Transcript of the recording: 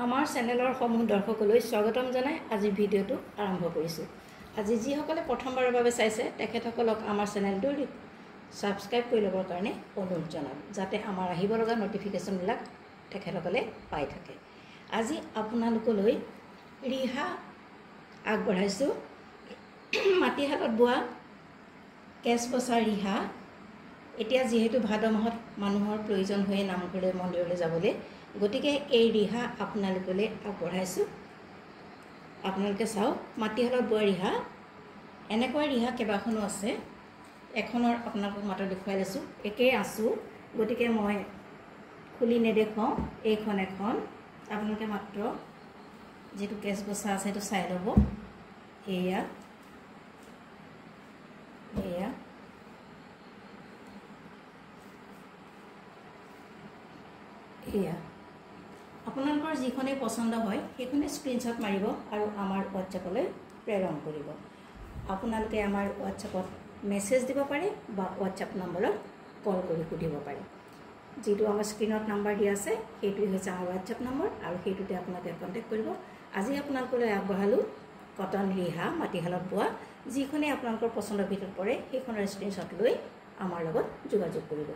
আমাৰ চেনেলৰ সমূহ দৰ্শকলৈ স্বাগতম জনাই আজি ভিডিঅ'টো আৰম্ভ কৰিছোঁ। আজি যিসকলে প্ৰথমবাৰৰ বাবে চাইছে তেখেতসকলক আমাৰ চেনেলটো সাবস্ক্ৰাইব কৰি ল'বৰ কাৰণে অনুৰোধ জনাম, যাতে আমাৰ আহিব লগা নটিফিকেশ্যনবিলাক তেখেতসকলে পাই থাকে। আজি আপোনালোকলৈ ৰিহা আগবঢ়াইছোঁ। মাটিশালত বোৱা কেঁচবচা ৰিহা। এতিয়া যিহেতু ভাদ মাহত মানুহৰ প্ৰয়োজন হৈয়ে নামঘৰলৈ মন্দিৰলৈ যাবলৈ, গতিকে এই ৰিহা আপোনালোকলৈ আগবঢ়াইছোঁ। আপোনালোকে চাওক, মাটিশালত বোৱা ৰিহা। এনেকুৱা ৰিহা কেইবাখনো আছে, এখনৰ আপোনালোকক মাত্ৰ দেখুৱাই লৈছোঁ। একেই আছোঁ, গতিকে মই খুলি নেদেখুৱাওঁ। এইখন এখন, আপোনালোকে মাত্ৰ যিটো কেঁচবচা আছে সেইটো চাই ল'ব। এয়া এয়া এয়া আপোনালোকৰ যিখনেই পচন্দ হয় সেইখনে স্ক্ৰীনশ্বট মাৰিব আৰু আমাৰ হোৱাটছএপলৈ প্ৰেৰণ কৰিব। আপোনালোকে আমাৰ হোৱাটছএপত মেছেজ দিব পাৰে বা হোৱাটছএপ নম্বৰত কল কৰি সুধিব পাৰে। যিটো আমাৰ স্ক্ৰীনত নাম্বাৰ দিয়া আছে সেইটোৱে হৈছে আমাৰ হোৱাটছএপ নম্বৰ, আৰু সেইটোতে আপোনালোকে কণ্টেক্ট কৰিব। আজি আপোনালোকলৈ আগবঢ়ালোঁ কটন ৰিহা মাটিশালত বোৱা। যিখনেই আপোনালোকৰ পচন্দৰ ভিতৰত পৰে সেইখনৰ স্ক্ৰীনশ্বট লৈ আমাৰ লগত যোগাযোগ কৰিব।